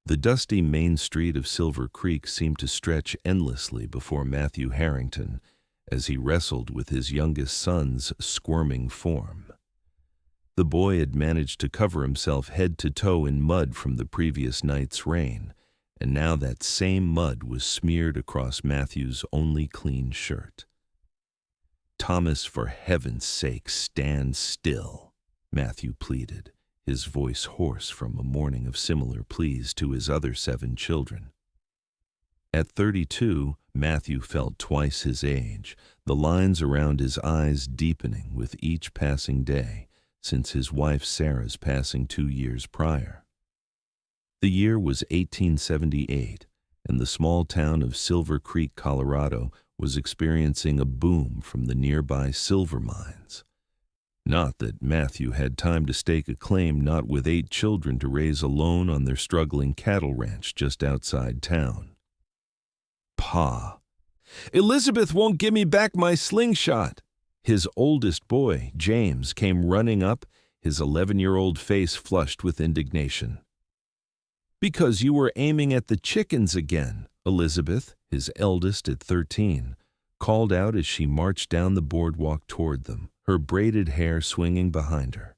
The dusty main street of Silver Creek seemed to stretch endlessly before Matthew Harrington as he wrestled with his youngest son's squirming form. The boy had managed to cover himself head to toe in mud from the previous night's rain, and now that same mud was smeared across Matthew's only clean shirt. "Thomas, for heaven's sake, stand still," Matthew pleaded, his voice hoarse from a morning of similar pleas to his other 7 children. At 32, Matthew felt twice his age, the lines around his eyes deepening with each passing day since his wife Sarah's passing 2 years prior. The year was 1878, and the small town of Silver Creek, Colorado, was experiencing a boom from the nearby silver mines. Not that Matthew had time to stake a claim, not with 8 children to raise alone on their struggling cattle ranch just outside town. "Pa, Elizabeth won't give me back my slingshot." His oldest boy, James, came running up, his 11-year-old face flushed with indignation. "Because you were aiming at the chickens again," Elizabeth, his eldest at 13, called out as she marched down the boardwalk toward them, her braided hair swinging behind her.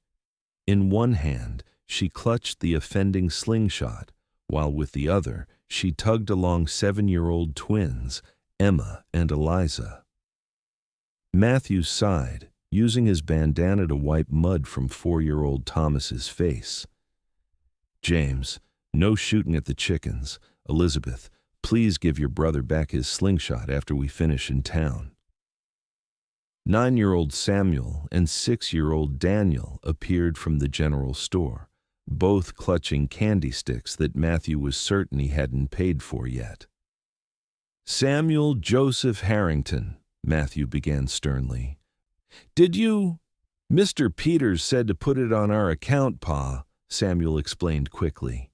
In one hand, she clutched the offending slingshot, while with the other, she tugged along 7-year-old twins, Emma and Eliza. Matthew sighed, using his bandana to wipe mud from 4-year-old Thomas's face. "James, no shooting at the chickens. Elizabeth, please give your brother back his slingshot after we finish in town." 9-year-old Samuel and 6-year-old Daniel appeared from the general store, both clutching candy sticks that Matthew was certain he hadn't paid for yet. "Samuel Joseph Harrington," Matthew began sternly. "Did you—" "Mr. Peters said to put it on our account, Pa," Samuel explained quickly.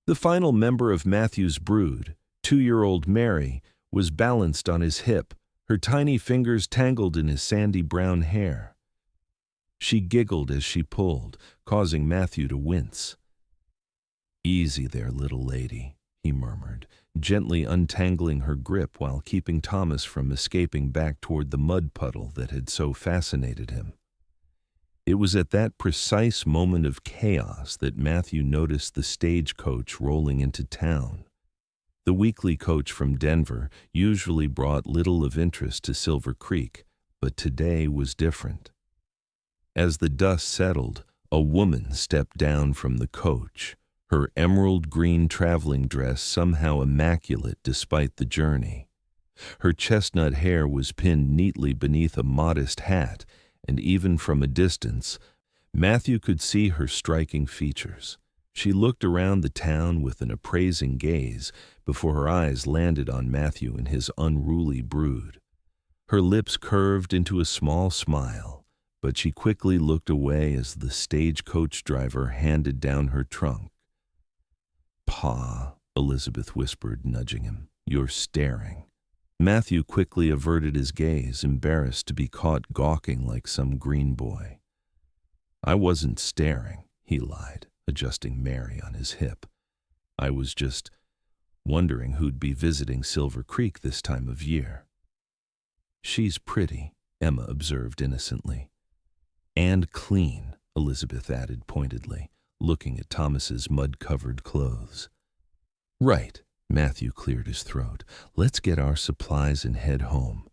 The final member of Matthew's brood, 2-year-old Mary, was balanced on his hip, her tiny fingers tangled in his sandy brown hair. She giggled as she pulled, causing Matthew to wince. "Easy there, little lady," he murmured, gently untangling her grip while keeping Thomas from escaping back toward the mud puddle that had so fascinated him. It was at that precise moment of chaos that Matthew noticed the stagecoach rolling into town. The weekly coach from Denver usually brought little of interest to Silver Creek, but today was different. As the dust settled, a woman stepped down from the coach, her emerald green traveling dress somehow immaculate despite the journey. Her chestnut hair was pinned neatly beneath a modest hat, and even from a distance, Matthew could see her striking features. She looked around the town with an appraising gaze before her eyes landed on Matthew and his unruly brood. Her lips curved into a small smile, but she quickly looked away as the stagecoach driver handed down her trunk. "Pa," Elizabeth whispered, nudging him, "you're staring." Matthew quickly averted his gaze, embarrassed to be caught gawking like some green boy. "I wasn't staring," he lied, adjusting Mary on his hip. "I was just wondering who'd be visiting Silver Creek this time of year." "She's pretty," Emma observed innocently. "And clean," Elizabeth added pointedly, looking at Thomas's mud-covered clothes. "Right," Matthew cleared his throat. "Let's get our supplies and head home.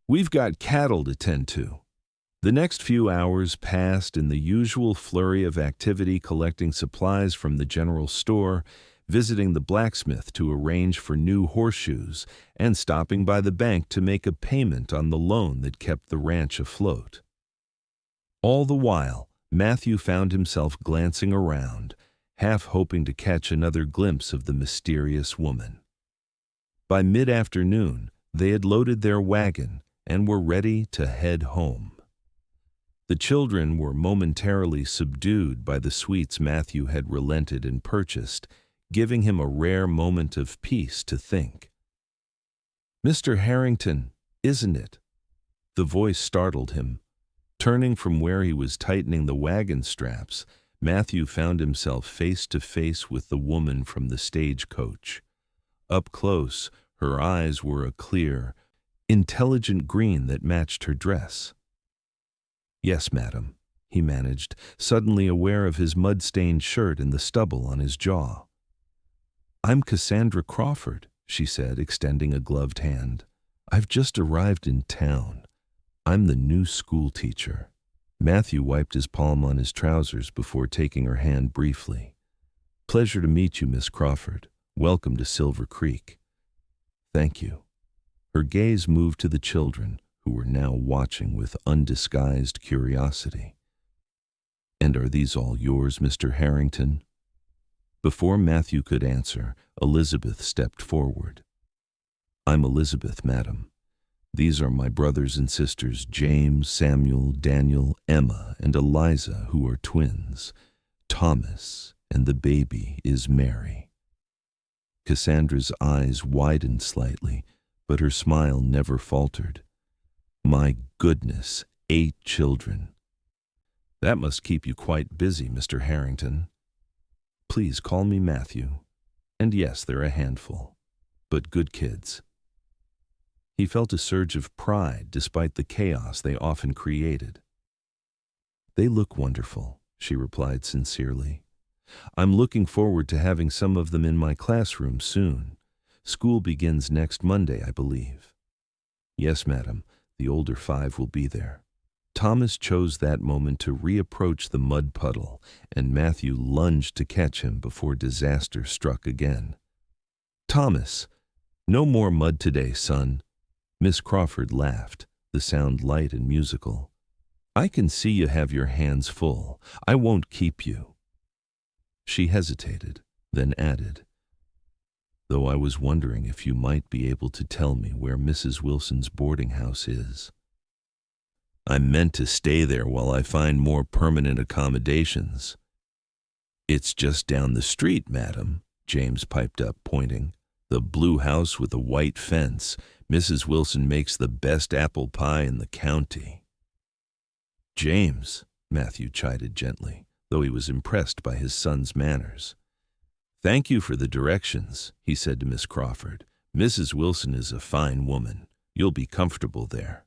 We've got cattle to tend to." The next few hours passed in the usual flurry of activity, collecting supplies from the general store, visiting the blacksmith to arrange for new horseshoes, and stopping by the bank to make a payment on the loan that kept the ranch afloat. All the while, Matthew found himself glancing around, half hoping to catch another glimpse of the mysterious woman. By mid-afternoon, they had loaded their wagon and were ready to head home. The children were momentarily subdued by the sweets Matthew had relented and purchased, giving him a rare moment of peace to think. "Mr. Harrington, isn't it?" The voice startled him. Turning from where he was tightening the wagon straps, Matthew found himself face to face with the woman from the stagecoach. Up close, her eyes were a clear, intelligent green that matched her dress. "Yes, madam," he managed, suddenly aware of his mud-stained shirt and the stubble on his jaw. "I'm Cassandra Crawford," she said, extending a gloved hand. "I've just arrived in town. I'm the new schoolteacher." Matthew wiped his palm on his trousers before taking her hand briefly. "Pleasure to meet you, Miss Crawford. Welcome to Silver Creek." "Thank you." Her gaze moved to the children, who were now watching with undisguised curiosity. "And are these all yours, Mr. Harrington?" Before Matthew could answer, Elizabeth stepped forward. "I'm Elizabeth, madam. These are my brothers and sisters James, Samuel, Daniel, Emma, and Eliza, who are twins. Thomas, and the baby is Mary." Cassandra's eyes widened slightly, but her smile never faltered. "My goodness, 8 children. That must keep you quite busy, Mr. Harrington. Please call me Matthew. And yes, they're a handful, but good kids." He felt a surge of pride despite the chaos they often created. "They look wonderful," she replied sincerely. "I'm looking forward to having some of them in my classroom soon. School begins next Monday, I believe." "Yes, madam, the older 5 will be there." Thomas chose that moment to reapproach the mud puddle, and Matthew lunged to catch him before disaster struck again. "Thomas, no more mud today, son." Miss Crawford laughed, the sound light and musical. "I can see you have your hands full. I won't keep you." She hesitated, then added, "Though I was wondering if you might be able to tell me where Mrs. Wilson's boarding house is." "I meant to stay there while I find more permanent accommodations." "It's just down the street, madam," James piped up, pointing. "The blue house with the white fence. Mrs. Wilson makes the best apple pie in the county." "James," Matthew chided gently, though he was impressed by his son's manners. "Thank you for the directions," he said to Miss Crawford. "Mrs. Wilson is a fine woman. You'll be comfortable there."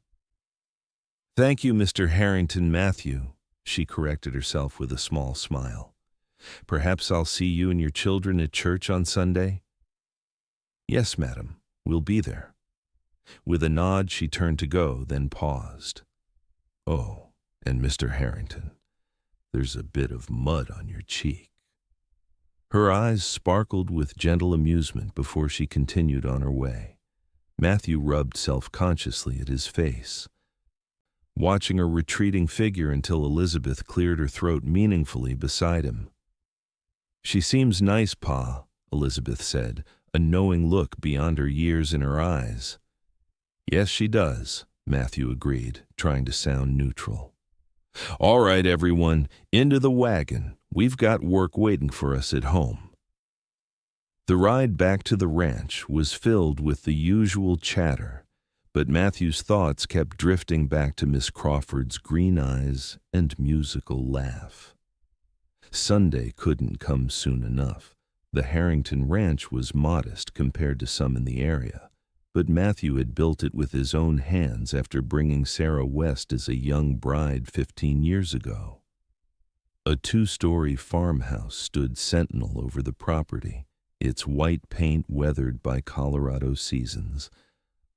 "Thank you, Mr. Harrington, Matthew," she corrected herself with a small smile. "Perhaps I'll see you and your children at church on Sunday?" "Yes, madam, we'll be there." With a nod, she turned to go, then paused. "Oh, and Mr. Harrington, there's a bit of mud on your cheek." Her eyes sparkled with gentle amusement before she continued on her way. Matthew rubbed self-consciously at his face, watching her retreating figure until Elizabeth cleared her throat meaningfully beside him. "She seems nice, Pa," Elizabeth said, a knowing look beyond her years in her eyes. "Yes, she does," Matthew agreed, trying to sound neutral. "All right, everyone, into the wagon. We've got work waiting for us at home." The ride back to the ranch was filled with the usual chatter, but Matthew's thoughts kept drifting back to Miss Crawford's green eyes and musical laugh. Sunday couldn't come soon enough. The Harrington Ranch was modest compared to some in the area, but Matthew had built it with his own hands after bringing Sarah west as a young bride 15 years ago. A 2-story farmhouse stood sentinel over the property, its white paint weathered by Colorado seasons.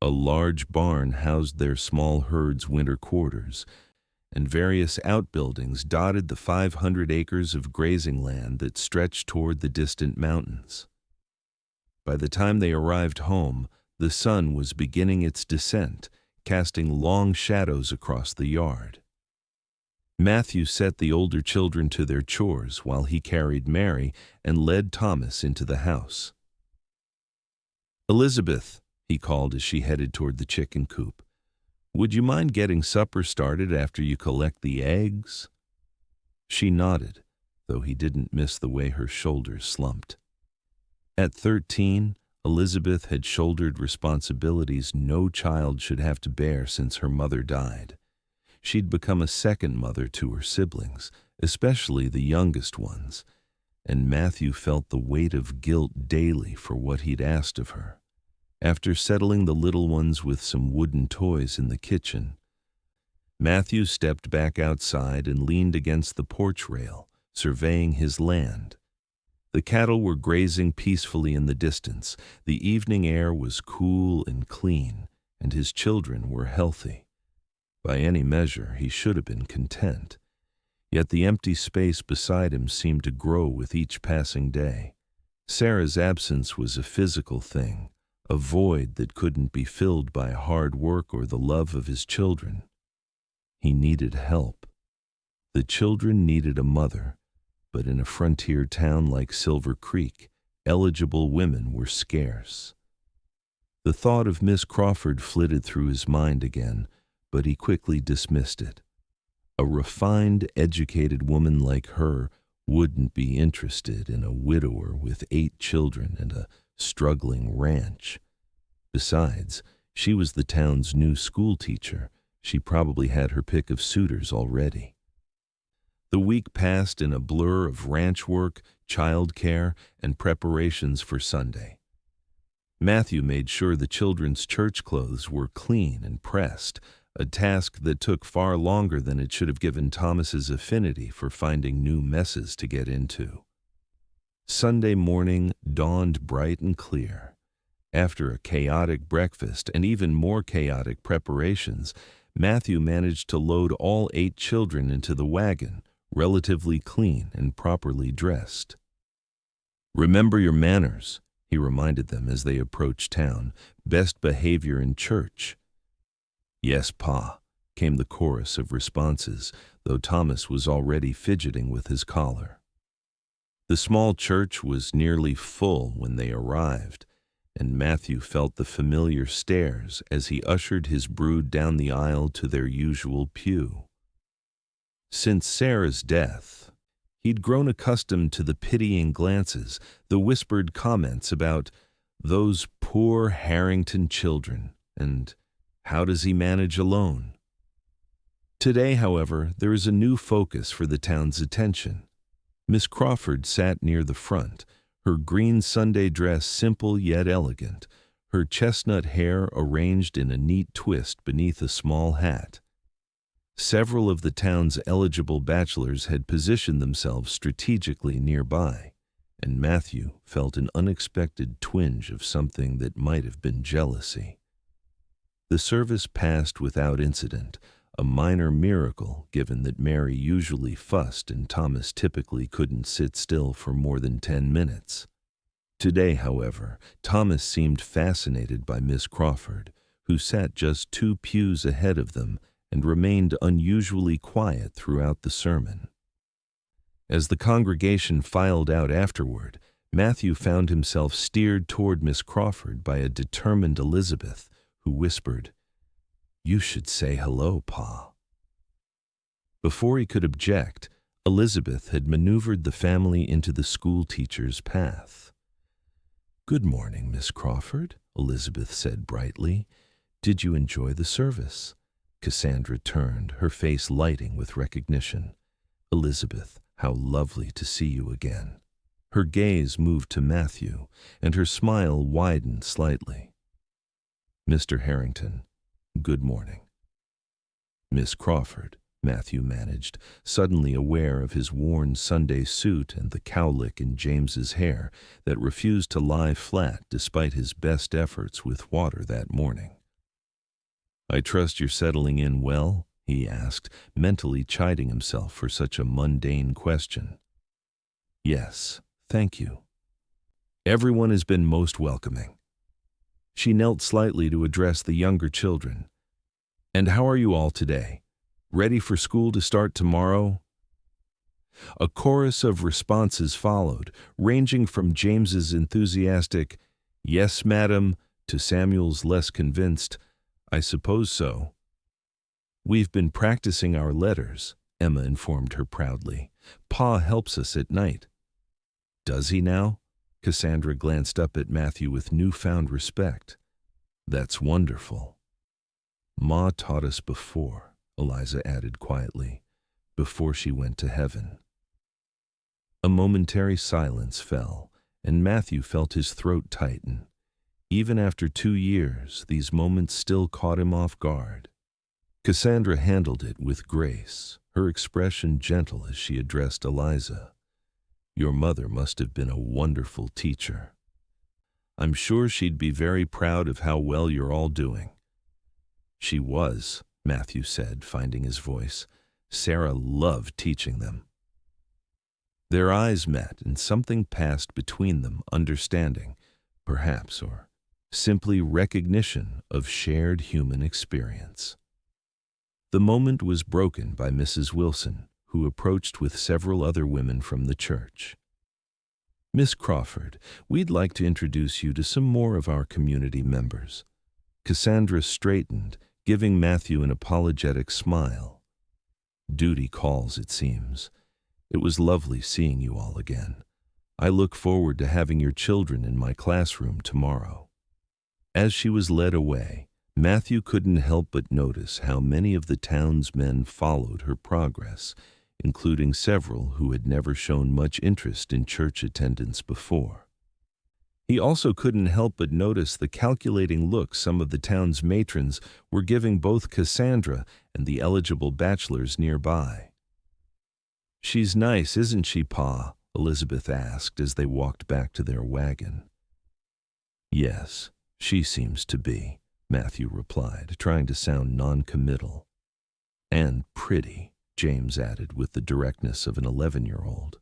A large barn housed their small herd's winter quarters, and various outbuildings dotted the 500 acres of grazing land that stretched toward the distant mountains. By the time they arrived home, the sun was beginning its descent, casting long shadows across the yard. Matthew set the older children to their chores while he carried Mary and led Thomas into the house. "Elizabeth," he called as she headed toward the chicken coop, "would you mind getting supper started after you collect the eggs?" She nodded, though he didn't miss the way her shoulders slumped. At 13, Elizabeth had shouldered responsibilities no child should have to bear since her mother died. She'd become a second mother to her siblings, especially the youngest ones, and Matthew felt the weight of guilt daily for what he'd asked of her. After settling the little ones with some wooden toys in the kitchen, Matthew stepped back outside and leaned against the porch rail, surveying his land. The cattle were grazing peacefully in the distance, the evening air was cool and clean, and his children were healthy. By any measure, he should have been content. Yet the empty space beside him seemed to grow with each passing day. Sarah's absence was a physical thing, a void that couldn't be filled by hard work or the love of his children. He needed help. The children needed a mother, but in a frontier town like Silver Creek, eligible women were scarce. The thought of Miss Crawford flitted through his mind again, but he quickly dismissed it. A refined, educated woman like her wouldn't be interested in a widower with 8 children and a struggling ranch. Besides, she was the town's new schoolteacher. She probably had her pick of suitors already. The week passed in a blur of ranch work, childcare, and preparations for Sunday. Matthew made sure the children's church clothes were clean and pressed, a task that took far longer than it should have given Thomas's affinity for finding new messes to get into. Sunday morning dawned bright and clear. After a chaotic breakfast and even more chaotic preparations, Matthew managed to load all 8 children into the wagon, relatively clean and properly dressed. "Remember your manners," he reminded them as they approached town. "Best behavior in church." "Yes, Pa," came the chorus of responses, though Thomas was already fidgeting with his collar. The small church was nearly full when they arrived, and Matthew felt the familiar stares as he ushered his brood down the aisle to their usual pew. Since Sarah's death, he'd grown accustomed to the pitying glances, the whispered comments about those poor Harrington children, and how does he manage alone? Today, however, there is a new focus for the town's attention. Miss Crawford sat near the front, her green Sunday dress simple yet elegant, her chestnut hair arranged in a neat twist beneath a small hat. Several of the town's eligible bachelors had positioned themselves strategically nearby, and Matthew felt an unexpected twinge of something that might have been jealousy. The service passed without incident, a minor miracle given that Mary usually fussed and Thomas typically couldn't sit still for more than 10 minutes. Today, however, Thomas seemed fascinated by Miss Crawford, who sat just 2 pews ahead of them and remained unusually quiet throughout the sermon. As the congregation filed out afterward, Matthew found himself steered toward Miss Crawford by a determined Elizabeth, who whispered, "You should say hello, Pa." Before he could object, Elizabeth had maneuvered the family into the schoolteacher's path. "Good morning, Miss Crawford," Elizabeth said brightly. "Did you enjoy the service?" Cassandra turned, her face lighting with recognition. "Elizabeth, how lovely to see you again." Her gaze moved to Matthew, and her smile widened slightly. "Mr. Harrington, good morning." "Miss Crawford," Matthew managed, suddenly aware of his worn Sunday suit and the cowlick in James's hair that refused to lie flat despite his best efforts with water that morning. "I trust you're settling in well?" he asked, mentally chiding himself for such a mundane question. "Yes, thank you. Everyone has been most welcoming." She knelt slightly to address the younger children. "And how are you all today? Ready for school to start tomorrow?" A chorus of responses followed, ranging from James's enthusiastic, "Yes, madam," to Samuel's less convinced, "I suppose so." "We've been practicing our letters," Emma informed her proudly. "Pa helps us at night." "Does he now?" Cassandra glanced up at Matthew with newfound respect. "That's wonderful." "Ma taught us before," Eliza added quietly. before she went to heaven. A momentary silence fell, and Matthew felt his throat tighten. Even after 2 years, these moments still caught him off guard. Cassandra handled it with grace, her expression gentle as she addressed Eliza. "Your mother must have been a wonderful teacher. I'm sure she'd be very proud of how well you're all doing." "She was," Matthew said, finding his voice. "Sarah loved teaching them." Their eyes met, and something passed between them, understanding, perhaps, or simply recognition of shared human experience. The moment was broken by Mrs. Wilson, who approached with several other women from the church. "Miss Crawford, we'd like to introduce you to some more of our community members." Cassandra straightened, giving Matthew an apologetic smile. "Duty calls, it seems. It was lovely seeing you all again. I look forward to having your children in my classroom tomorrow." As she was led away, Matthew couldn't help but notice how many of the town's men followed her progress, including several who had never shown much interest in church attendance before. He also couldn't help but notice the calculating look some of the town's matrons were giving both Cassandra and the eligible bachelors nearby. "She's nice, isn't she, Pa?" Elizabeth asked as they walked back to their wagon. "Yes, she seems to be," Matthew replied, trying to sound non-committal. "And pretty," James added with the directness of an 11-year-old.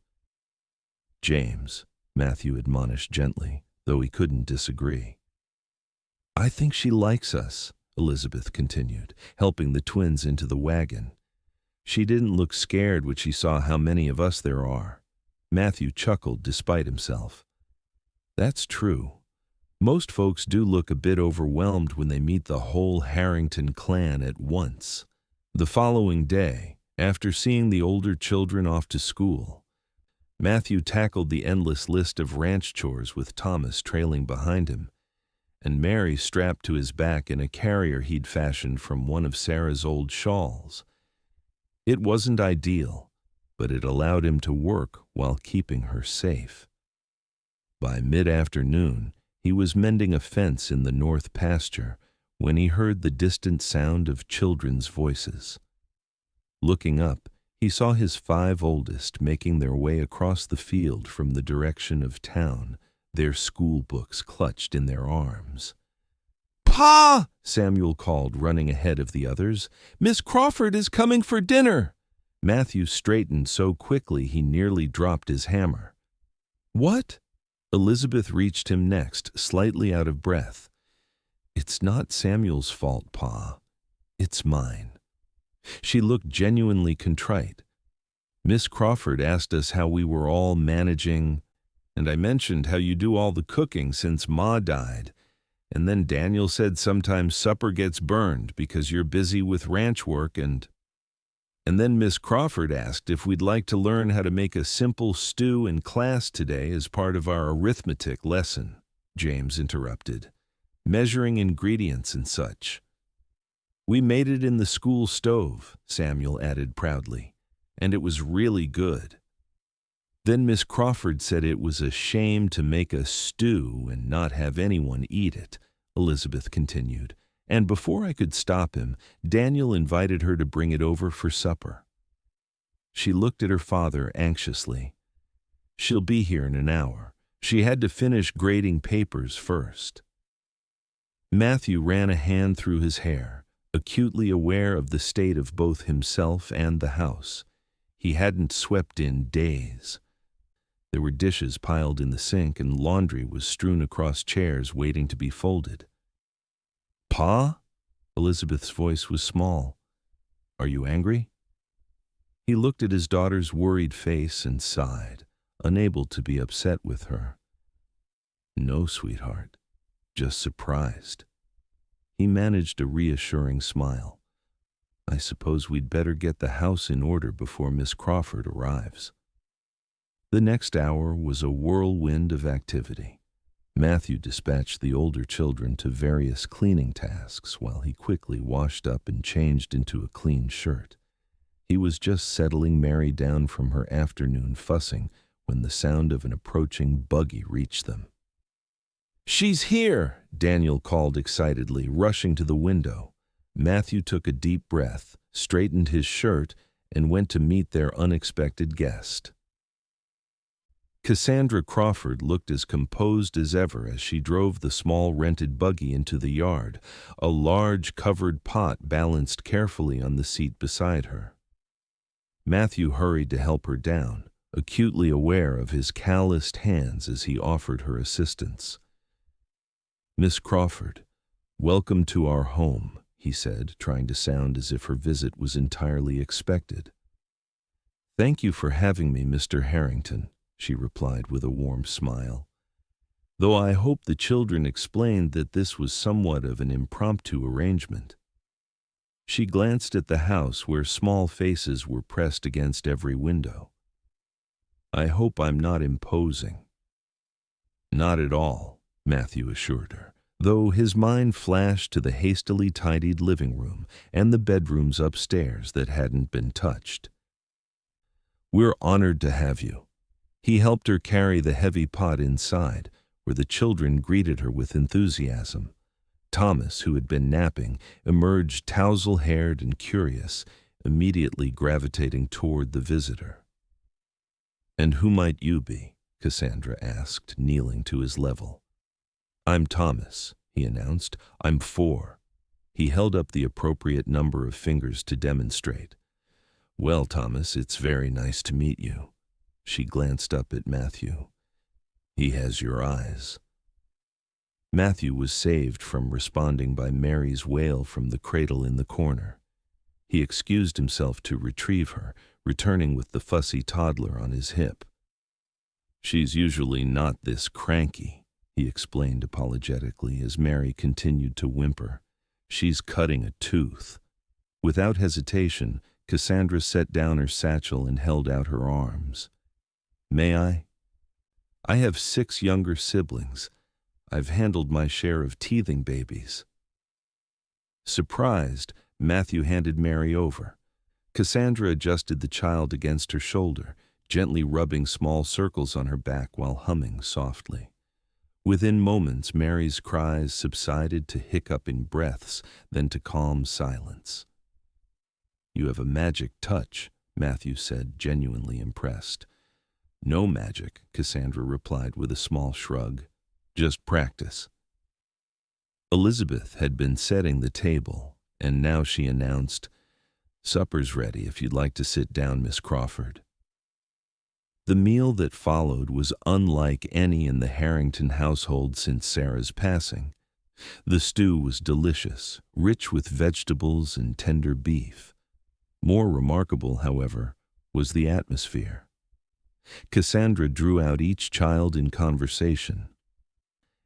"James," Matthew admonished gently, though he couldn't disagree. "I think she likes us," Elizabeth continued, helping the twins into the wagon. "She didn't look scared when she saw how many of us there are." Matthew chuckled despite himself. "That's true. Most folks do look a bit overwhelmed when they meet the whole Harrington clan at once." The following day, after seeing the older children off to school, Matthew tackled the endless list of ranch chores with Thomas trailing behind him, and Mary strapped to his back in a carrier he'd fashioned from one of Sarah's old shawls. It wasn't ideal, but it allowed him to work while keeping her safe. By mid-afternoon, he was mending a fence in the north pasture when he heard the distant sound of children's voices. Looking up, he saw his 5 oldest making their way across the field from the direction of town, their school books clutched in their arms. "Pa!" Samuel called, running ahead of the others. "Miss Crawford is coming for dinner!" Matthew straightened so quickly he nearly dropped his hammer. "What?" Elizabeth reached him next, slightly out of breath. "It's not Samuel's fault, Pa. It's mine." She looked genuinely contrite. "Miss Crawford asked us how we were all managing, and I mentioned how you do all the cooking since Ma died. And then Daniel said sometimes supper gets burned because you're busy with ranch work and then Miss Crawford asked if we'd like to learn how to make a simple stew in class today as part of our arithmetic lesson," James interrupted, "measuring ingredients and such." "We made it in the school stove," Samuel added proudly, "and it was really good." "Then Miss Crawford said it was a shame to make a stew and not have anyone eat it," Elizabeth continued, "and before I could stop him, Daniel invited her to bring it over for supper." She looked at her father anxiously. "She'll be here in an hour. She had to finish grading papers first." Matthew ran a hand through his hair, acutely aware of the state of both himself and the house. He hadn't swept in days. There were dishes piled in the sink and laundry was strewn across chairs waiting to be folded. "Pa?" Elizabeth's voice was small. "Are you angry?" He looked at his daughter's worried face and sighed, unable to be upset with her. "No, sweetheart, just surprised." He managed a reassuring smile. "I suppose we'd better get the house in order before Miss Crawford arrives." The next hour was a whirlwind of activity. Matthew dispatched the older children to various cleaning tasks while he quickly washed up and changed into a clean shirt. He was just settling Mary down from her afternoon fussing when the sound of an approaching buggy reached them. "She's here!" Daniel called excitedly, rushing to the window. Matthew took a deep breath, straightened his shirt, and went to meet their unexpected guest. Cassandra Crawford looked as composed as ever as she drove the small rented buggy into the yard, a large covered pot balanced carefully on the seat beside her. Matthew hurried to help her down, acutely aware of his calloused hands as he offered her assistance. "Miss Crawford, welcome to our home," he said, trying to sound as if her visit was entirely expected. "Thank you for having me, Mr. Harrington," she replied with a warm smile. "Though I hope the children explained that this was somewhat of an impromptu arrangement." She glanced at the house where small faces were pressed against every window. "I hope I'm not imposing." "Not at all," Matthew assured her, though his mind flashed to the hastily tidied living room and the bedrooms upstairs that hadn't been touched. "We're honored to have you." He helped her carry the heavy pot inside, where the children greeted her with enthusiasm. Thomas, who had been napping, emerged tousle-haired and curious, immediately gravitating toward the visitor. "And who might you be?" Cassandra asked, kneeling to his level. "I'm Thomas," he announced. "I'm 4. He held up the appropriate number of fingers to demonstrate. "Well, Thomas, it's very nice to meet you." She glanced up at Matthew. "He has your eyes." Matthew was saved from responding by Mary's wail from the cradle in the corner. He excused himself to retrieve her, returning with the fussy toddler on his hip. "She's usually not this cranky," he explained apologetically as Mary continued to whimper. "She's cutting a tooth." Without hesitation, Cassandra set down her satchel and held out her arms. "May I? I have 6 younger siblings. I've handled my share of teething babies." Surprised, Matthew handed Mary over. Cassandra adjusted the child against her shoulder, gently rubbing small circles on her back while humming softly. Within moments, Mary's cries subsided to hiccuping breaths, then to calm silence. "You have a magic touch," Matthew said, genuinely impressed. "No magic," Cassandra replied with a small shrug. "Just practice." Elizabeth had been setting the table, and now she announced, "Supper's ready if you'd like to sit down, Miss Crawford." The meal that followed was unlike any in the Harrington household since Sarah's passing. The stew was delicious, rich with vegetables and tender beef. More remarkable, however, was the atmosphere. Cassandra drew out each child in conversation,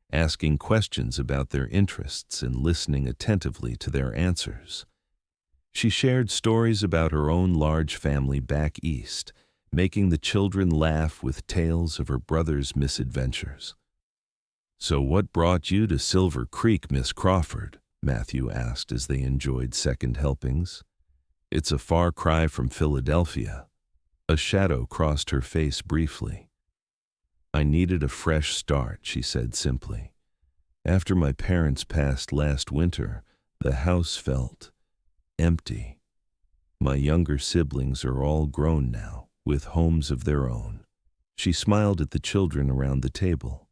asking questions about their interests and listening attentively to their answers. She shared stories about her own large family back east, making the children laugh with tales of her brother's misadventures. "So what brought you to Silver Creek, Miss Crawford?" Matthew asked as they enjoyed second helpings. "It's a far cry from Philadelphia." A shadow crossed her face briefly. "I needed a fresh start," she said simply. "After my parents passed last winter, the house felt empty. My younger siblings are all grown now, with homes of their own." She smiled at the children around the table.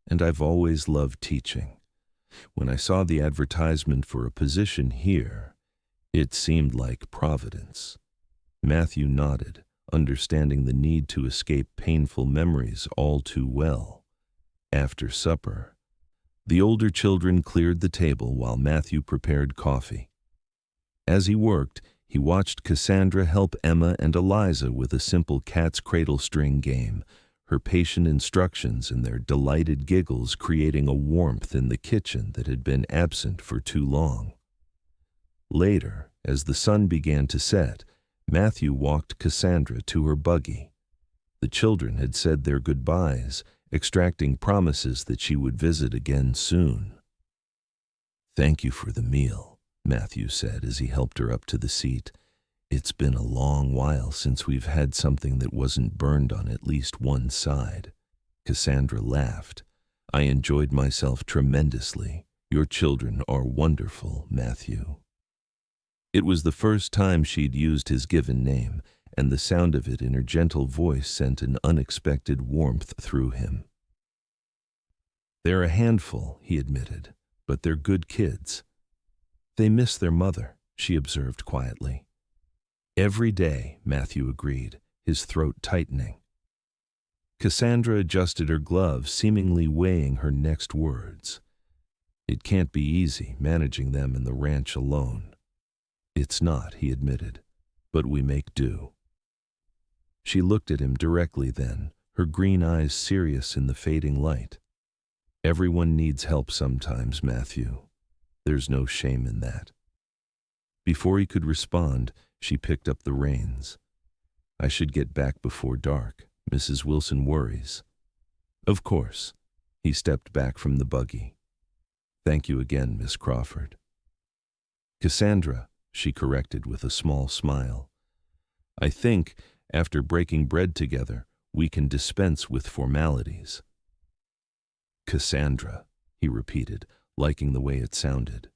"And I've always loved teaching. When I saw the advertisement for a position here, it seemed like Providence." Matthew nodded, understanding the need to escape painful memories all too well. After supper, the older children cleared the table while Matthew prepared coffee. As he worked, he watched Cassandra help Emma and Eliza with a simple cat's cradle string game, her patient instructions and their delighted giggles creating a warmth in the kitchen that had been absent for too long. Later, as the sun began to set, Matthew walked Cassandra to her buggy. The children had said their goodbyes, extracting promises that she would visit again soon. "Thank you for the meal," Matthew said as he helped her up to the seat. It's been a long while since we've had something that wasn't burned on at least one side. Cassandra laughed. I enjoyed myself tremendously. Your children are wonderful, Matthew. It was the first time she'd used his given name, and the sound of it in her gentle voice sent an unexpected warmth through him. They're a handful, he admitted, but they're good kids. They miss their mother, she observed quietly. Every day, Matthew agreed, his throat tightening. Cassandra adjusted her gloves, seemingly weighing her next words. It can't be easy managing them in the ranch alone. It's not, he admitted, but we make do. She looked at him directly then, her green eyes serious in the fading light. Everyone needs help sometimes, Matthew. There's no shame in that. Before he could respond, she picked up the reins. I should get back before dark. Mrs. Wilson worries. Of course. He stepped back from the buggy. Thank you again, Miss Crawford. Cassandra, she corrected with a small smile. I think, after breaking bread together, we can dispense with formalities. Cassandra, he repeated, liking the way it sounded.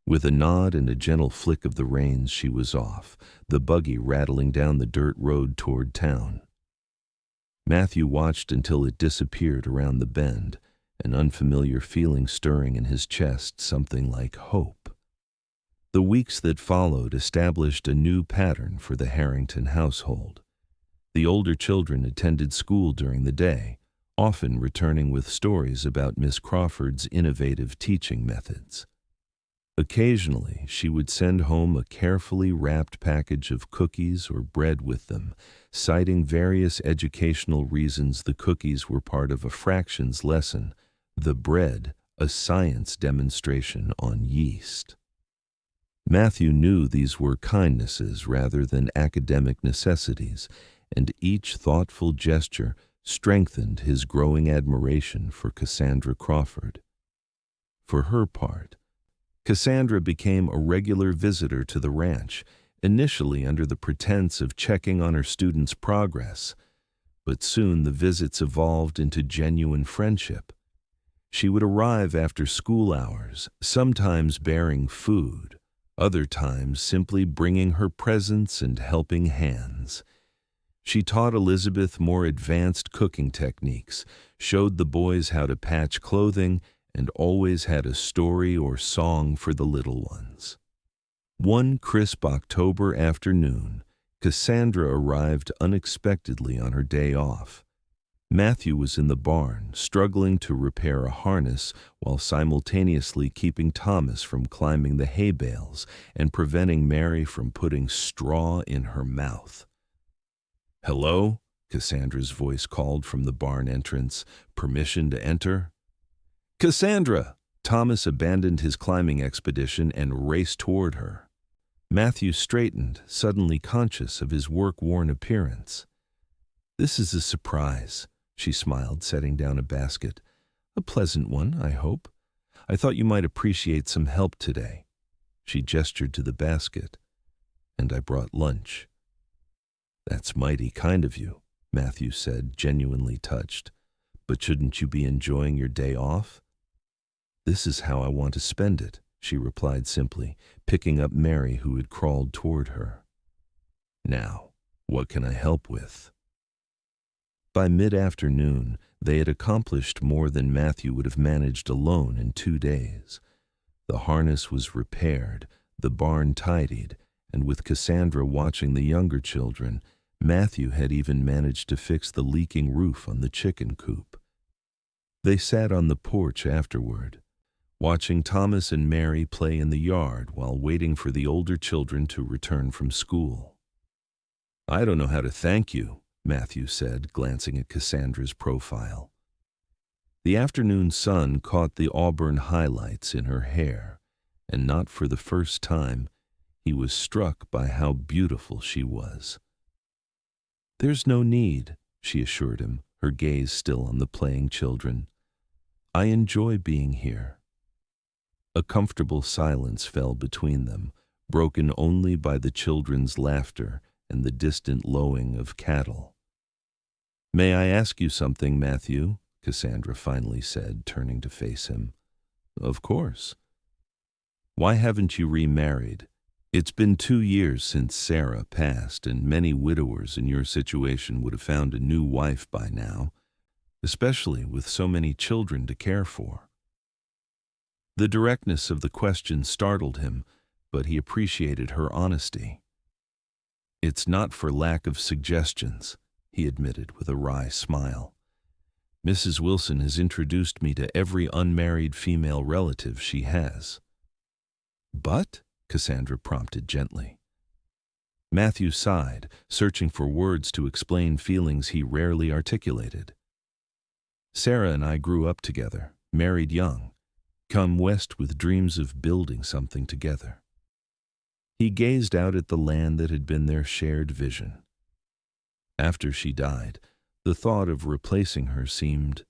With a nod and a gentle flick of the reins, she was off, the buggy rattling down the dirt road toward town. Matthew watched until it disappeared around the bend, an unfamiliar feeling stirring in his chest, something like hope. The weeks that followed established a new pattern for the Harrington household. The older children attended school during the day, often returning with stories about Miss Crawford's innovative teaching methods. Occasionally, she would send home a carefully wrapped package of cookies or bread with them, citing various educational reasons. The cookies were part of a fractions lesson, the bread, a science demonstration on yeast. Matthew knew these were kindnesses rather than academic necessities, and each thoughtful gesture strengthened his growing admiration for Cassandra Crawford. For her part, Cassandra became a regular visitor to the ranch, initially under the pretense of checking on her students' progress, but soon the visits evolved into genuine friendship. She would arrive after school hours, sometimes bearing food, other times simply bringing her presence and helping hands. She taught Elizabeth more advanced cooking techniques, showed the boys how to patch clothing, and always had a story or song for the little ones. One crisp October afternoon, Cassandra arrived unexpectedly on her day off. Matthew was in the barn, struggling to repair a harness while simultaneously keeping Thomas from climbing the hay bales and preventing Mary from putting straw in her mouth. "Hello?" Cassandra's voice called from the barn entrance. "Permission to enter?" "Cassandra!" Thomas abandoned his climbing expedition and raced toward her. Matthew straightened, suddenly conscious of his work-worn appearance. "This is a surprise," she smiled, setting down a basket. "A pleasant one, I hope. I thought you might appreciate some help today." She gestured to the basket. "And I brought lunch." "That's mighty kind of you," Matthew said, genuinely touched. "But shouldn't you be enjoying your day off?" "This is how I want to spend it," she replied simply, picking up Mary, who had crawled toward her. "Now, what can I help with?" By mid-afternoon, they had accomplished more than Matthew would have managed alone in 2 days. The harness was repaired, the barn tidied, and with Cassandra watching the younger children, Matthew had even managed to fix the leaking roof on the chicken coop. They sat on the porch afterward, watching Thomas and Mary play in the yard while waiting for the older children to return from school. "I don't know how to thank you," Matthew said, glancing at Cassandra's profile. The afternoon sun caught the auburn highlights in her hair, and not for the first time, he was struck by how beautiful she was. "There's no need," she assured him, her gaze still on the playing children. "I enjoy being here." A comfortable silence fell between them, broken only by the children's laughter and the distant lowing of cattle. "May I ask you something, Matthew?" Cassandra finally said, turning to face him. "Of course." "Why haven't you remarried? It's been 2 years since Sarah passed, and many widowers in your situation would have found a new wife by now, especially with so many children to care for." The directness of the question startled him, but he appreciated her honesty. "It's not for lack of suggestions," he admitted with a wry smile. "Mrs. Wilson has introduced me to every unmarried female relative she has." "But?" Cassandra prompted gently. Matthew sighed, searching for words to explain feelings he rarely articulated. "Sarah and I grew up together, married young, come west with dreams of building something together." He gazed out at the land that had been their shared vision. After she died, the thought of replacing her seemed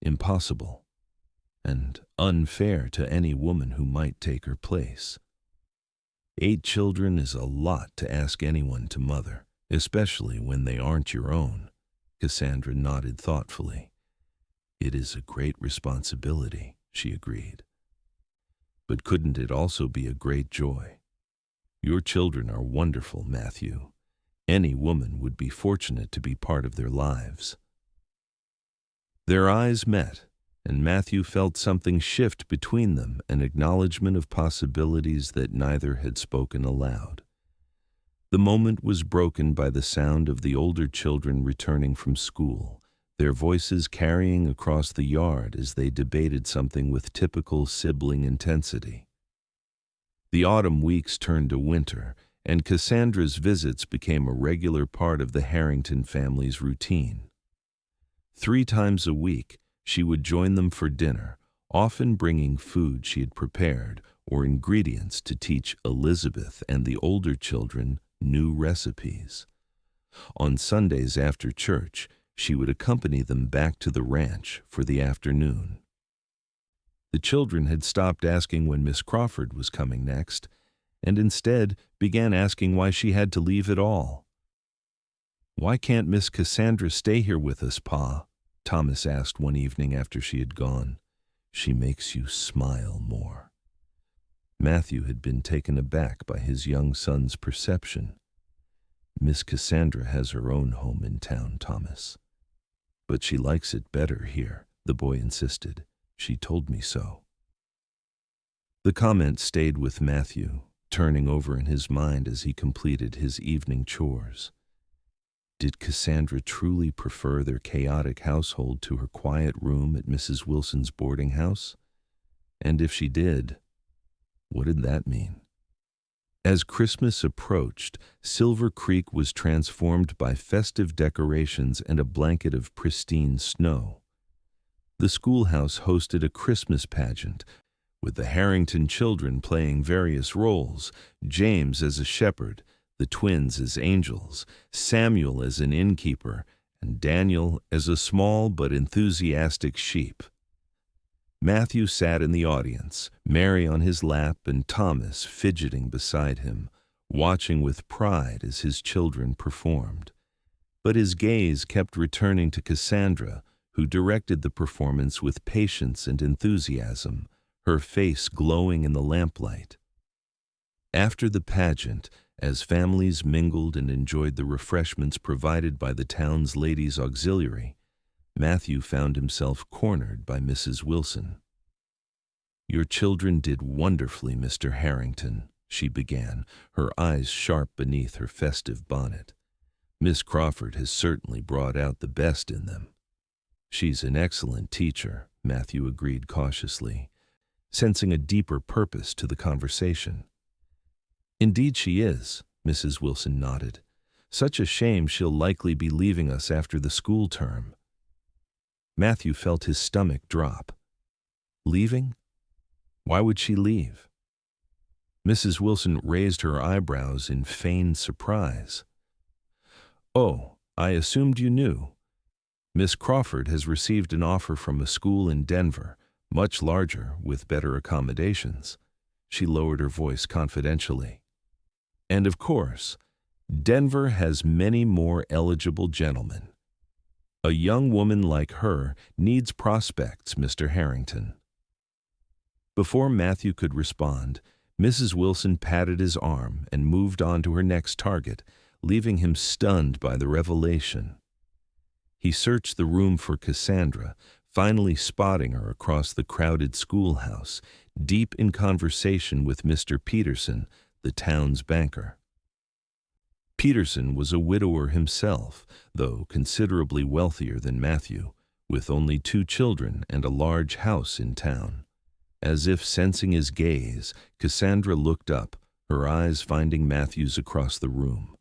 impossible and unfair to any woman who might take her place. 8 children is a lot to ask anyone to mother, especially when they aren't your own. Cassandra nodded thoughtfully. "It is a great responsibility," she agreed. "But couldn't it also be a great joy? Your children are wonderful, Matthew. Any woman would be fortunate to be part of their lives." Their eyes met, and Matthew felt something shift between them, an acknowledgement of possibilities that neither had spoken aloud. The moment was broken by the sound of the older children returning from school, their voices carrying across the yard as they debated something with typical sibling intensity. The autumn weeks turned to winter, and Cassandra's visits became a regular part of the Harrington family's routine. 3 times a week, she would join them for dinner, often bringing food she had prepared or ingredients to teach Elizabeth and the older children new recipes. On Sundays after church, she would accompany them back to the ranch for the afternoon. The children had stopped asking when Miss Crawford was coming next, and instead began asking why she had to leave at all. "Why can't Miss Cassandra stay here with us, Pa?" Thomas asked one evening after she had gone. "She makes you smile more." Matthew had been taken aback by his young son's perception. "Miss Cassandra has her own home in town, Thomas. But she likes it better here," the boy insisted. "She told me so." The comment stayed with Matthew, turning over in his mind as he completed his evening chores. Did Cassandra truly prefer their chaotic household to her quiet room at Mrs. Wilson's boarding house? And if she did, what did that mean? As Christmas approached, Silver Creek was transformed by festive decorations and a blanket of pristine snow. The schoolhouse hosted a Christmas pageant, with the Harrington children playing various roles, James as a shepherd, the twins as angels, Samuel as an innkeeper, and Daniel as a small but enthusiastic sheep. Matthew sat in the audience, Mary on his lap and Thomas fidgeting beside him, watching with pride as his children performed. But his gaze kept returning to Cassandra, who directed the performance with patience and enthusiasm, her face glowing in the lamplight. After the pageant, as families mingled and enjoyed the refreshments provided by the town's ladies' auxiliary, Matthew found himself cornered by Mrs. Wilson. "Your children did wonderfully, Mr. Harrington," she began, her eyes sharp beneath her festive bonnet. "Miss Crawford has certainly brought out the best in them." "She's an excellent teacher," Matthew agreed cautiously, sensing a deeper purpose to the conversation. "Indeed she is," Mrs. Wilson nodded. "Such a shame she'll likely be leaving us after the school term." Matthew felt his stomach drop. Leaving? Why would she leave? Mrs. Wilson raised her eyebrows in feigned surprise. "Oh, I assumed you knew. Miss Crawford has received an offer from a school in Denver, much larger, with better accommodations. she lowered her voice confidentially. And of course, Denver has many more eligible gentlemen. A young woman like her needs prospects, Mr. Harrington. Before Matthew could respond, Mrs. Wilson patted his arm and moved on to her next target, leaving him stunned by the revelation. He searched the room for Cassandra, finally spotting her across the crowded schoolhouse, deep in conversation with Mr. Peterson, the town's banker. Peterson was a widower himself, though considerably wealthier than Matthew, with only 2 children and a large house in town. As if sensing his gaze, Cassandra looked up, her eyes finding Matthew's across the room.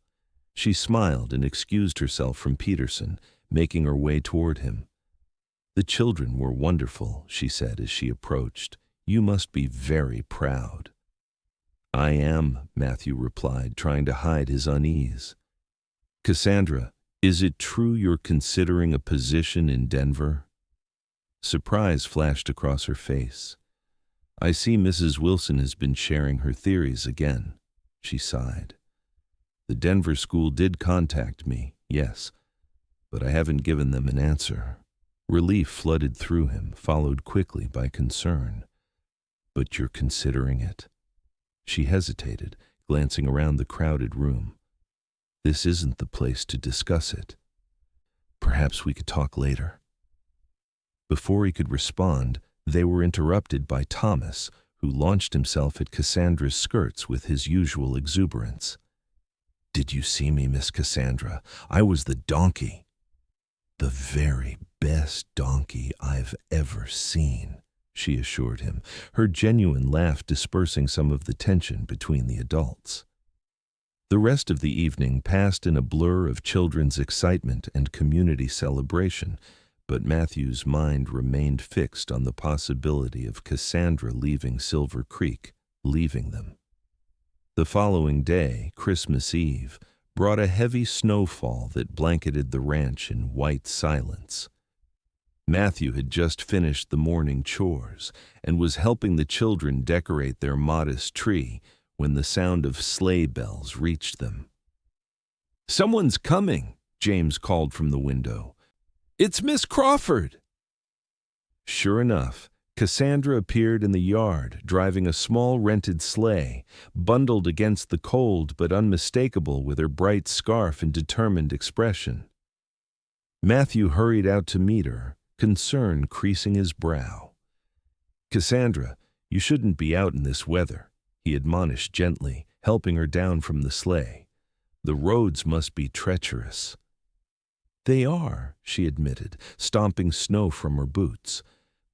She smiled and excused herself from Peterson, making her way toward him. "The children were wonderful," she said as she approached. "You must be very proud." "I am," Matthew replied, trying to hide his unease. "Cassandra, is it true you're considering a position in Denver?" Surprise flashed across her face. "I see Mrs. Wilson has been sharing her theories again," she sighed. "The Denver school did contact me, yes, but I haven't given them an answer." Relief flooded through him, followed quickly by concern. "But you're considering it?" She hesitated, glancing around the crowded room. "This isn't the place to discuss it. Perhaps we could talk later." Before he could respond, they were interrupted by Thomas, who launched himself at Cassandra's skirts with his usual exuberance. "Did you see me, Miss Cassandra? I was the donkey. The very best donkey I've ever seen," she assured him, her genuine laugh dispersing some of the tension between the adults. The rest of the evening passed in a blur of children's excitement and community celebration, but Matthew's mind remained fixed on the possibility of Cassandra leaving Silver Creek, leaving them. The following day, Christmas Eve, brought a heavy snowfall that blanketed the ranch in white silence. Matthew had just finished the morning chores and was helping the children decorate their modest tree when the sound of sleigh bells reached them. "Someone's coming," James called from the window. "It's Miss Crawford." Sure enough, Cassandra appeared in the yard, driving a small rented sleigh, bundled against the cold but unmistakable with her bright scarf and determined expression. Matthew hurried out to meet her, concern creasing his brow. "Cassandra, you shouldn't be out in this weather," he admonished gently, helping her down from the sleigh. "The roads must be treacherous." "They are," she admitted, stomping snow from her boots.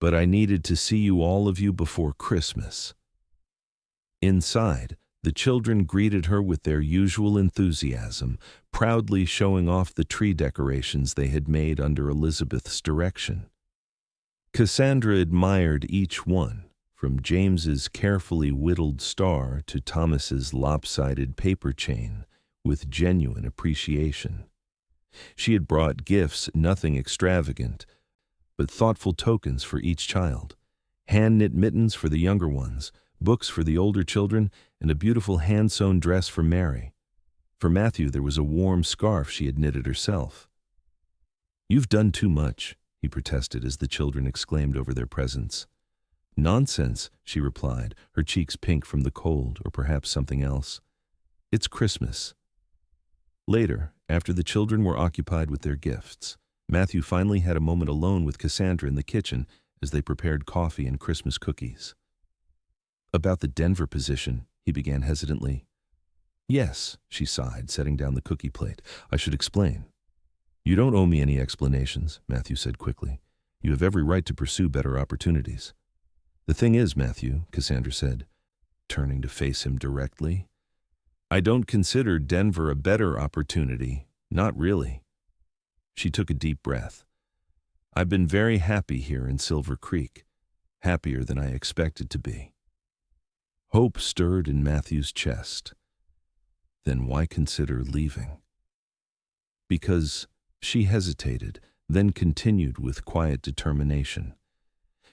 "But I needed to see you, all of you, before Christmas." Inside, the children greeted her with their usual enthusiasm, proudly showing off the tree decorations they had made under Elizabeth's direction. Cassandra admired each one, from James's carefully whittled star to Thomas's lopsided paper chain, with genuine appreciation. She had brought gifts, nothing extravagant, but thoughtful tokens for each child: hand-knit mittens for the younger ones, books for the older children, and a beautiful hand-sewn dress for Mary. For Matthew, there was a warm scarf she had knitted herself. "You've done too much," he protested as the children exclaimed over their presents. "Nonsense," she replied, her cheeks pink from the cold, or perhaps something else. "It's Christmas." Later, after the children were occupied with their gifts, Matthew finally had a moment alone with Cassandra in the kitchen as they prepared coffee and Christmas cookies. "About the Denver position," he began hesitantly. "Yes," she sighed, setting down the cookie plate. "I should explain." "You don't owe me any explanations," Matthew said quickly. "You have every right to pursue better opportunities." "The thing is, Matthew," Cassandra said, turning to face him directly, "I don't consider Denver a better opportunity. Not really." She took a deep breath. "I've been very happy here in Silver Creek, happier than I expected to be." Hope stirred in Matthew's chest. Then why consider leaving? "Because," she hesitated, then continued with quiet determination,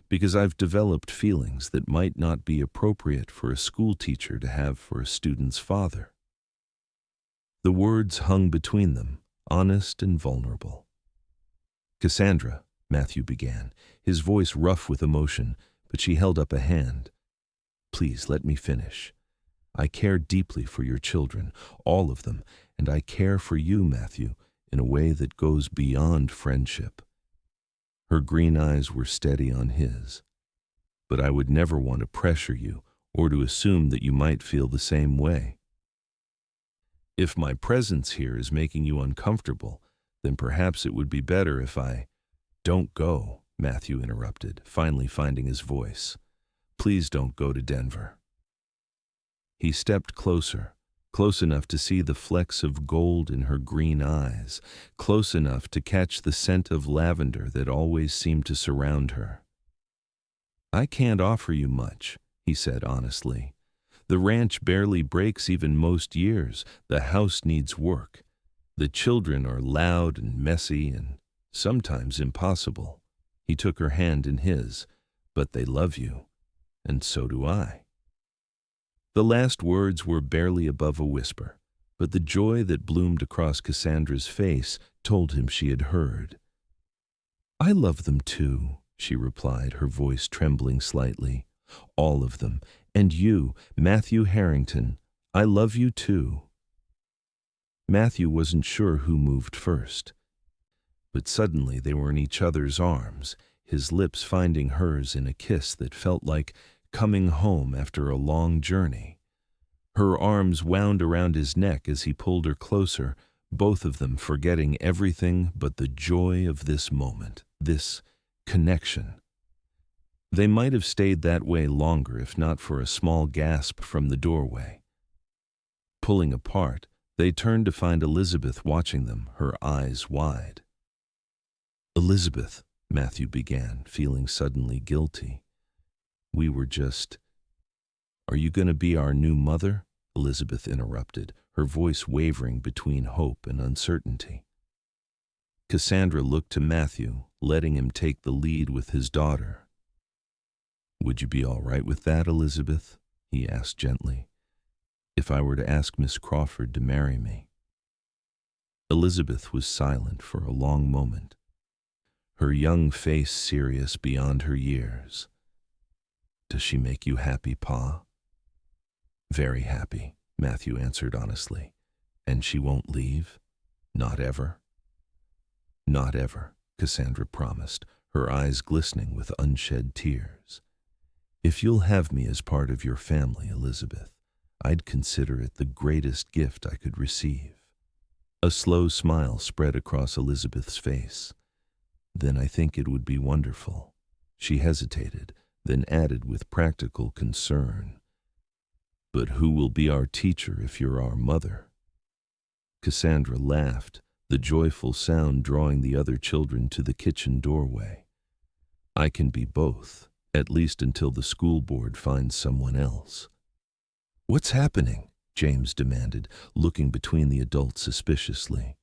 because I've developed feelings that might not be appropriate for a schoolteacher to have for a student's father." The words hung between them, honest and vulnerable. "Cassandra," Matthew began, his voice rough with emotion, but she held up a hand. "Please let me finish. I care deeply for your children, all of them, and I care for you, Matthew, in a way that goes beyond friendship." Her green eyes were steady on his. "But I would never want to pressure you or to assume that you might feel the same way. If my presence here is making you uncomfortable, then perhaps it would be better if I—" "Don't go," Matthew interrupted, finally finding his voice. "Please don't go to Denver." He stepped closer, close enough to see the flecks of gold in her green eyes, close enough to catch the scent of lavender that always seemed to surround her. "I can't offer you much," he said honestly. "The ranch barely breaks even most years. The house needs work. The children are loud and messy and sometimes impossible." He took her hand in his. "But they love you, and so do I." The last words were barely above a whisper, but the joy that bloomed across Cassandra's face told him she had heard. "I love them too," she replied, her voice trembling slightly. "All of them. And you, Matthew Harrington, I love you too." Matthew wasn't sure who moved first. But suddenly they were in each other's arms, his lips finding hers in a kiss that felt like coming home after a long journey. Her arms wound around his neck as he pulled her closer, both of them forgetting everything but the joy of this moment, this connection. They might have stayed that way longer if not for a small gasp from the doorway. Pulling apart, they turned to find Elizabeth watching them, her eyes wide. "Elizabeth," Matthew began, feeling suddenly guilty. "We were just—" "Are you going to be our new mother?" Elizabeth interrupted, her voice wavering between hope and uncertainty. Cassandra looked to Matthew, letting him take the lead with his daughter. "Would you be all right with that, Elizabeth?" he asked gently. "If I were to ask Miss Crawford to marry me?" Elizabeth was silent for a long moment, her young face serious beyond her years. "Does she make you happy, Pa?" "Very happy," Matthew answered honestly. "And she won't leave? Not ever?" "Not ever," Cassandra promised, her eyes glistening with unshed tears. "If you'll have me as part of your family, Elizabeth, I'd consider it the greatest gift I could receive." A slow smile spread across Elizabeth's face. "Then I think it would be wonderful." She hesitated, then added with practical concern, "But who will be our teacher if you're our mother?" Cassandra laughed, the joyful sound drawing the other children to the kitchen doorway. "I can be both, at least until the school board finds someone else." "What's happening?" James demanded, looking between the adults suspiciously.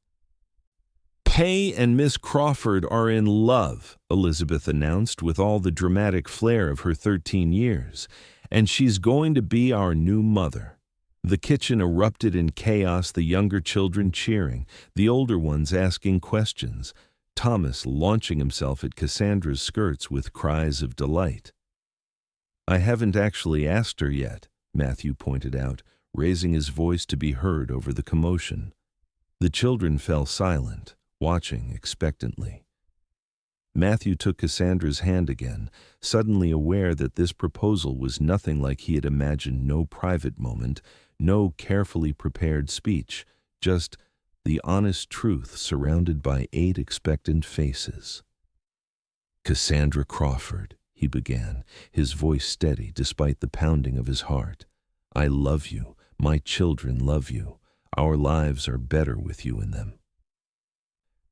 "Pay and Miss Crawford are in love," Elizabeth announced with all the dramatic flair of her 13 years, "and she's going to be our new mother." The kitchen erupted in chaos, the younger children cheering, the older ones asking questions, Thomas launching himself at Cassandra's skirts with cries of delight. "I haven't actually asked her yet," Matthew pointed out, raising his voice to be heard over the commotion. The children fell silent, watching expectantly. Matthew took Cassandra's hand again, suddenly aware that this proposal was nothing like he had imagined. No private moment, no carefully prepared speech, just the honest truth surrounded by 8 expectant faces. "Cassandra Crawford," he began, his voice steady despite the pounding of his heart. "I love you. My children love you. Our lives are better with you in them.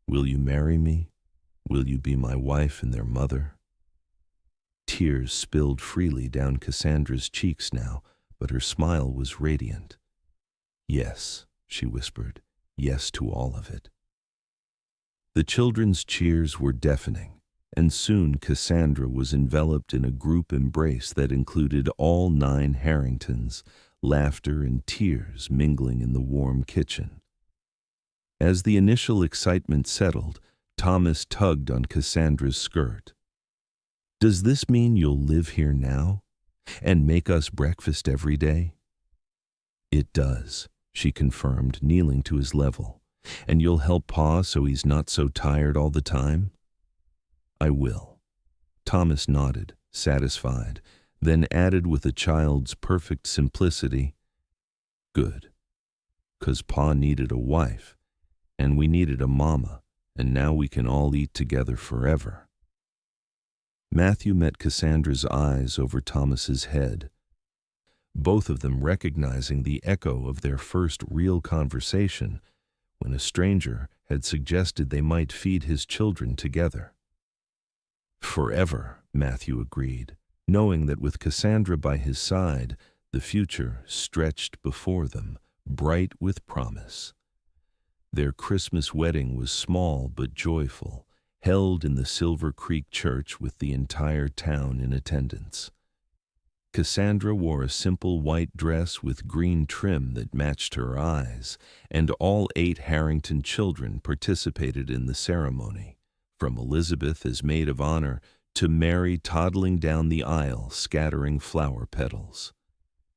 Will you marry me? Will you be my wife and their mother?" Tears spilled freely down Cassandra's cheeks now, but her smile was radiant. "Yes," she whispered, "yes to all of it." The children's cheers were deafening. and soon Cassandra was enveloped in a group embrace that included all 9 Harringtons, laughter and tears mingling in the warm kitchen. As the initial excitement settled, Thomas tugged on Cassandra's skirt. "Does this mean you'll live here now? And make us breakfast every day?" "It does," she confirmed, kneeling to his level. "And you'll help Pa so he's not so tired all the time?" "I will." Thomas nodded, satisfied, then added with a child's perfect simplicity, "Good. 'Cause Pa needed a wife, and we needed a mama, and now we can all eat together forever." Matthew met Cassandra's eyes over Thomas's head, both of them recognizing the echo of their first real conversation when a stranger had suggested they might feed his children together. "Forever," Matthew agreed, knowing that with Cassandra by his side, the future stretched before them, bright with promise. Their Christmas wedding was small but joyful, held in the Silver Creek Church with the entire town in attendance. Cassandra wore a simple white dress with green trim that matched her eyes, and all 8 Harrington children participated in the ceremony, from Elizabeth as maid of honor to Mary toddling down the aisle scattering flower petals.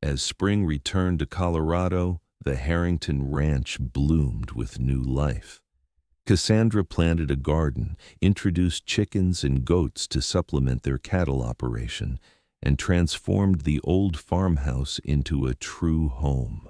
As spring returned to Colorado, the Harrington ranch bloomed with new life. Cassandra planted a garden, introduced chickens and goats to supplement their cattle operation, and transformed the old farmhouse into a true home.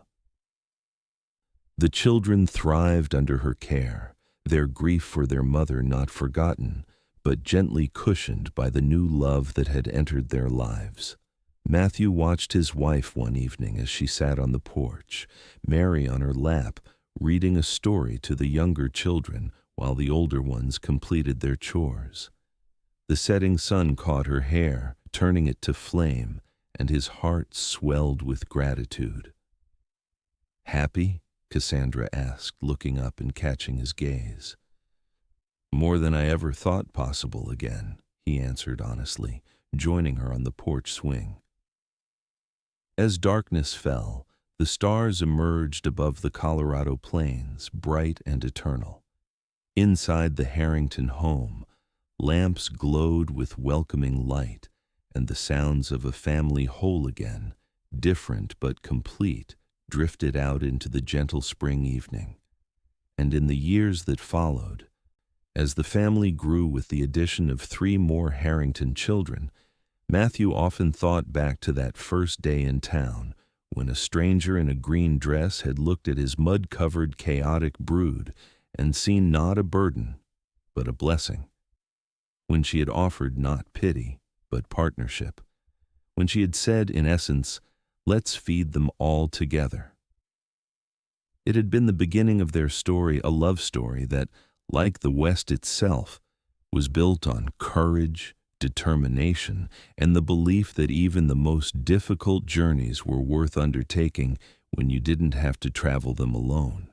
The children thrived under her care, their grief for their mother not forgotten, but gently cushioned by the new love that had entered their lives. Matthew watched his wife one evening as she sat on the porch, Mary on her lap, reading a story to the younger children while the older ones completed their chores. The setting sun caught her hair, turning it to flame, and his heart swelled with gratitude. "Happy?" Cassandra asked, looking up and catching his gaze. "More than I ever thought possible again," he answered honestly, joining her on the porch swing. As darkness fell, the stars emerged above the Colorado plains, bright and eternal. Inside the Harrington home, lamps glowed with welcoming light, and the sounds of a family whole again, different but complete, drifted out into the gentle spring evening. And in the years that followed, as the family grew with the addition of 3 more Harrington children, Matthew often thought back to that first day in town, when a stranger in a green dress had looked at his mud-covered, chaotic brood and seen not a burden, but a blessing. When she had offered not pity, but partnership. When she had said, in essence, "Let's feed them all together." It had been the beginning of their story, a love story that, like the West itself, was built on courage, determination, and the belief that even the most difficult journeys were worth undertaking when you didn't have to travel them alone.